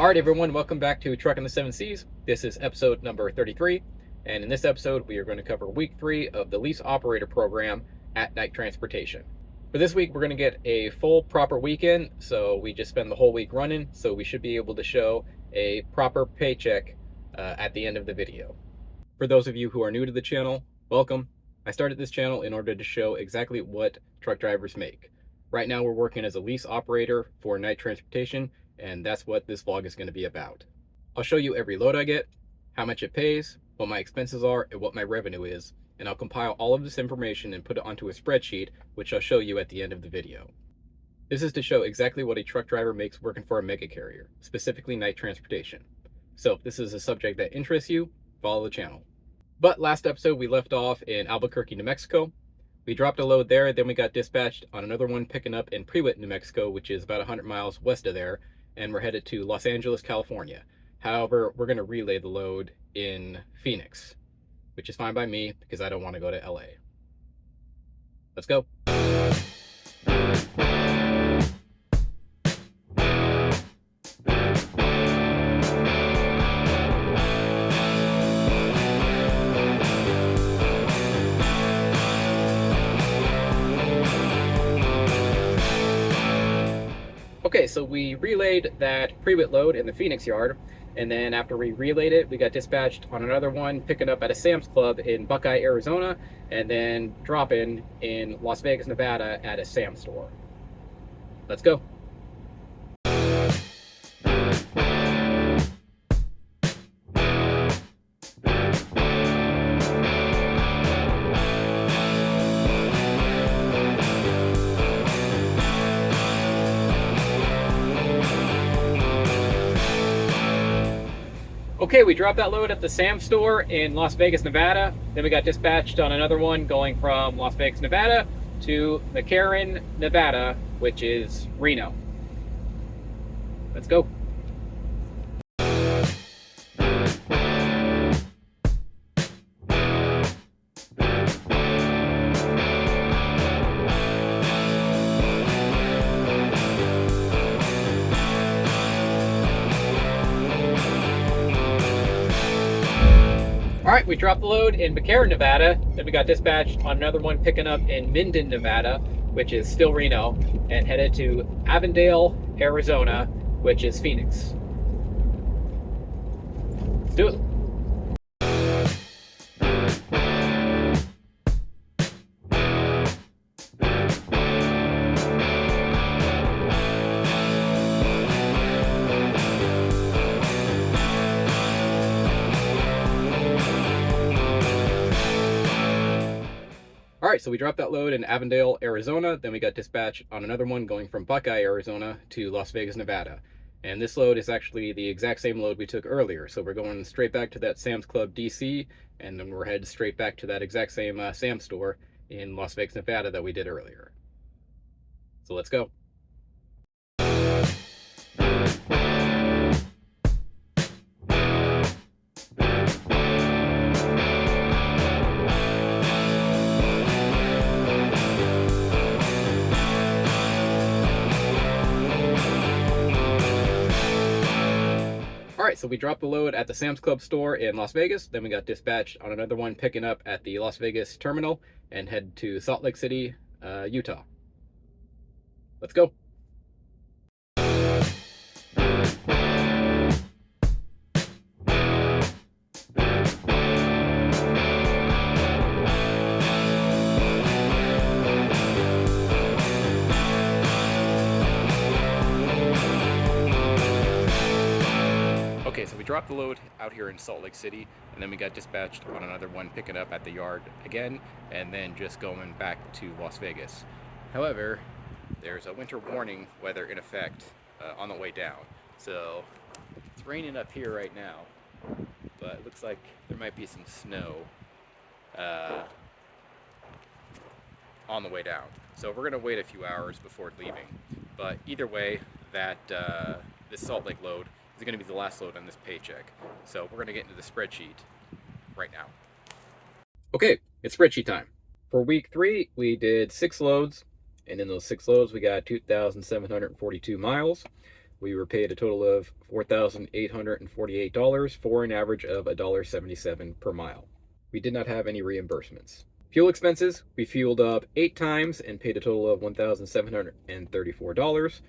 All right, everyone, welcome back to Trucking the Seven Seas. This is episode number 33, and in this episode, we are going to cover week 3 of the lease operator program at Night Transportation. For this week, we're going to get a full proper weekend, so we just spend the whole week running, so we should be able to show a proper paycheck at the end of the video. For those of you who are new to the channel, welcome. I started this channel in order to show exactly what truck drivers make. Right now, we're working as a lease operator for Night Transportation, and that's what this vlog is going to be about. I'll show you every load I get, how much it pays, what my expenses are, and what my revenue is, and I'll compile all of this information and put it onto a spreadsheet, which I'll show you at the end of the video. This is to show exactly what a truck driver makes working for a mega carrier, specifically Night Transportation. So if this is a subject that interests you, follow the channel. But last episode we left off in Albuquerque, New Mexico. We dropped a load there, then we got dispatched on another one picking up in Prewitt, New Mexico, which is about 100 miles west of there, and we're headed to Los Angeles, California. However, we're going to relay the load in Phoenix, which is fine by me because I don't want to go to LA. Let's go. Okay, so we relayed that Prewitt load in the Phoenix yard, and then after we relayed it, we got dispatched on another one, picking up at a Sam's Club in Buckeye, Arizona, and then dropping in Las Vegas, Nevada at a Sam's store. Let's go. Okay, we dropped that load at the Sam's store in Las Vegas, Nevada. Then we got dispatched on another one going from Las Vegas, Nevada to McCarran, Nevada, which is Reno. Let's go. All right, we dropped the load in McCarran, Nevada. Then we got dispatched on another one picking up in Minden, Nevada, which is still Reno, and headed to Avondale, Arizona, which is Phoenix. Let's do it. All right, so we dropped that load in Avondale, Arizona. Then we got dispatched on another one going from Buckeye, Arizona to Las Vegas, Nevada. And this load is actually the exact same load we took earlier. So we're going straight back to that Sam's Club DC, and then we're headed straight back to that exact same Sam's store in Las Vegas, Nevada that we did earlier. So let's go. All right, so we dropped the load at the Sam's Club store in Las Vegas. Then we got dispatched on another one picking up at the Las Vegas terminal and head to Salt Lake City, Utah. Let's go. Okay, so we dropped the load out here in Salt Lake City, and then we got dispatched on another one picking up at the yard again, and then just going back to Las Vegas. However, there's a winter warning weather in effect on the way down. So it's raining up here right now, but it looks like there might be some snow on the way down. So we're gonna wait a few hours before leaving. But either way, that this Salt Lake load is going to be the last load on this paycheck. So we're going to get into the spreadsheet right now. Okay, it's spreadsheet time. For week 3, we did 6 loads, and in those 6 loads, we got 2,742 miles. we were paid a total of $4,848 for an average of $1.77 per mile. We did not have any reimbursements. Fuel expenses, we fueled up 8 times and paid a total of $1,734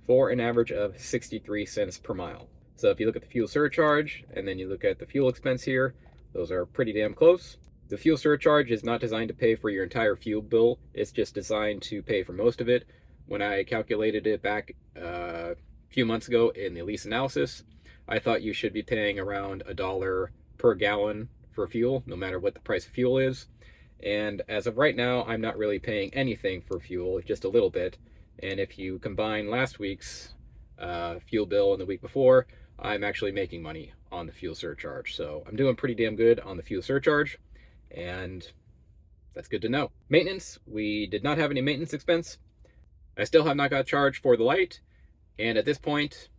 for an average of 63 cents per mile. So if you look at the fuel surcharge and then you look at the fuel expense here, those are pretty damn close. The fuel surcharge is not designed to pay for your entire fuel bill. It's just designed to pay for most of it. When I calculated it back a few months ago in the lease analysis, I thought you should be paying around $1 per gallon for fuel, no matter what the price of fuel is. And as of right now, I'm not really paying anything for fuel, just a little bit. And if you combine last week's fuel bill and the week before, I'm actually making money on the fuel surcharge. So I'm doing pretty damn good on the fuel surcharge, and that's good to know. Maintenance, we did not have any maintenance expense. I still have not got charged for the light, and at this point,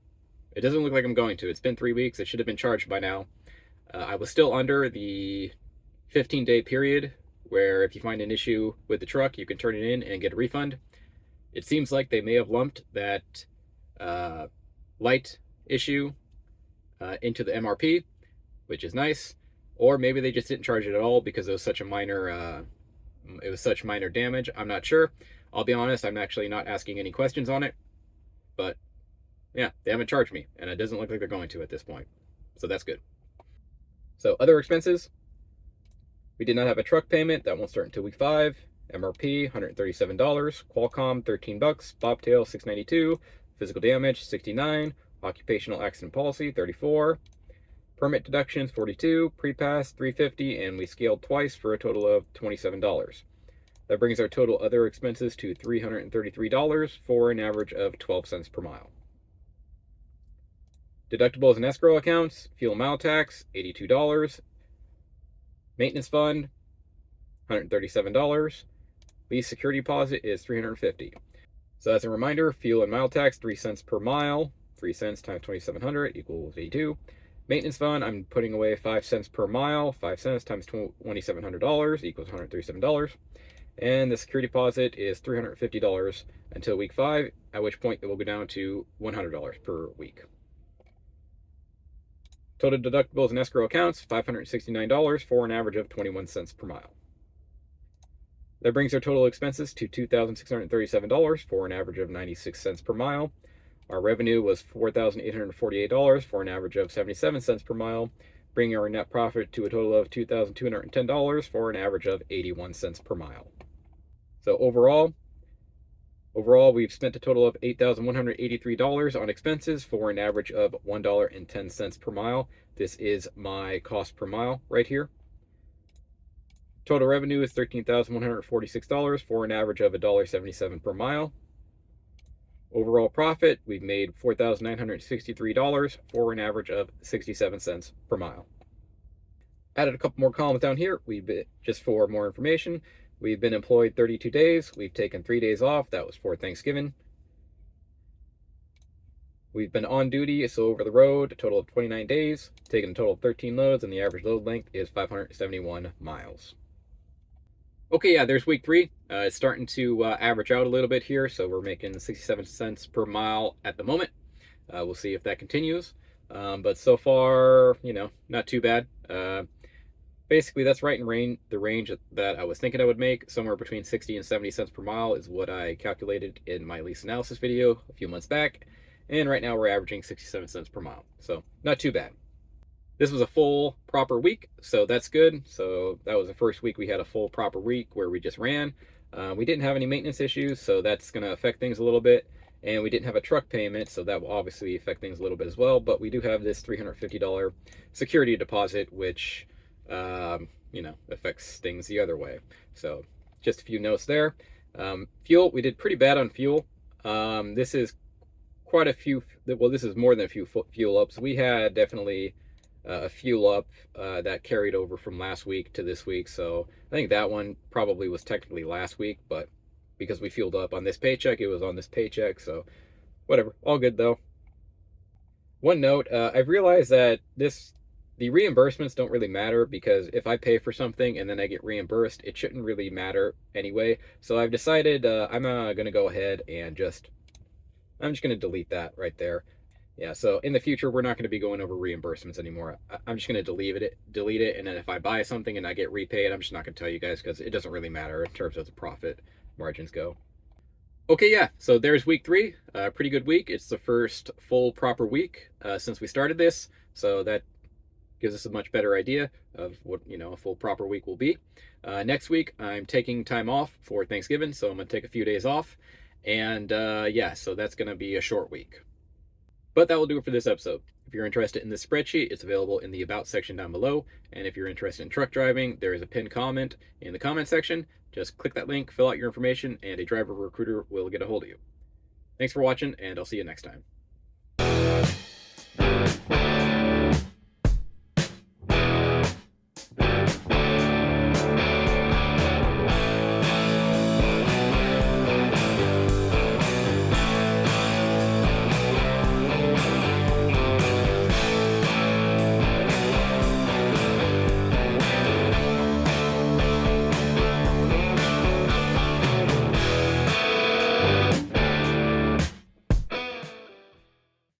it doesn't look like I'm going to. It's been 3 weeks. It should have been charged by now. I was still under the 15-day period where if you find an issue with the truck, you can turn it in and get a refund. It seems like they may have lumped that light issue into the MRP, which is nice. Or maybe they just didn't charge it at all because it was such a minor, such minor damage. I'm not sure. I'll be honest, I'm actually not asking any questions on it. But yeah, they haven't charged me, and it doesn't look like they're going to at this point. So that's good. So other expenses, we did not have a truck payment. That won't start until week 5. MRP, $137. Qualcomm, $13. Bobtail, $692. Physical damage, $69. Occupational accident policy, $34. Permit deductions, $42. Pre-pass, $350. And we scaled twice for a total of $27. That brings our total other expenses to $333 for an average of 12 cents per mile. Deductibles and escrow accounts, fuel mile tax, $82. Maintenance fund, $137. Lease security deposit is $350. So as a reminder, fuel and mile tax, 3 cents per mile. 3 cents times 2,700 equals 82. Maintenance fund, I'm putting away 5 cents per mile. 5 cents times $2,700 equals $137. And the security deposit is $350 until week 5, at which point it will go down to $100 per week. Total deductibles and escrow accounts, $569 for an average of 21 cents per mile. That brings our total expenses to $2,637 for an average of 96 cents per mile. Our revenue was $4,848 for an average of 77 cents per mile, bringing our net profit to a total of $2,210 for an average of 81 cents per mile. So overall, we've spent a total of $8,183 on expenses for an average of $1.10 per mile. This is my cost per mile right here. Total revenue is $13,146 for an average of $1.77 per mile. Overall profit, we've made $4,963 for an average of 67 cents per mile. Added a couple more columns down here. Just for more information. We've been employed 32 days. We've taken 3 days off. That was for Thanksgiving. We've been on duty, so over the road, a total of 29 days, taken a total of 13 loads, and the average load length is 571 miles. Okay, yeah, there's week 3. It's starting to average out a little bit here, so we're making 67 cents per mile at the moment. We'll see if that continues. But so far, not too bad. Basically, that's right in the range that I was thinking I would make. Somewhere between 60 and 70 cents per mile is what I calculated in my lease analysis video a few months back. And right now we're averaging 67 cents per mile. So not too bad. This was a full proper week, so that's good. So that was the first week we had a full proper week where we just ran. We didn't have any maintenance issues, so that's going to affect things a little bit. And we didn't have a truck payment, so that will obviously affect things a little bit as well. But we do have this $350 security deposit, which affects things the other way. So just a few notes there. Fuel, we did pretty bad on fuel. This is quite a few, this is more than a few fuel ups. We had definitely a fuel up that carried over from last week to this week. So I think that one probably was technically last week, but because we fueled up on this paycheck, it was on this paycheck. So whatever, all good though. One note, I've realized that the reimbursements don't really matter, because if I pay for something and then I get reimbursed, it shouldn't really matter anyway. So I've decided I'm going to go ahead and just I'm just going to delete that right there. Yeah, so in the future, we're not going to be going over reimbursements anymore. I'm just going to delete it, and then if I buy something and I get repaid, I'm just not going to tell you guys because it doesn't really matter in terms of the profit margins go. Okay, yeah, so there's week 3. Pretty good week. It's the first full proper week since we started this, so that gives us a much better idea of what a full proper week will be. Next week, I'm taking time off for Thanksgiving, so I'm going to take a few days off, and yeah, so that's going to be a short week. But that will do it for this episode. If you're interested in this spreadsheet, it's available in the About section down below. And if you're interested in truck driving, there is a pinned comment in the comment section. Just click that link, fill out your information, and a driver recruiter will get a hold of you. Thanks for watching, and I'll see you next time.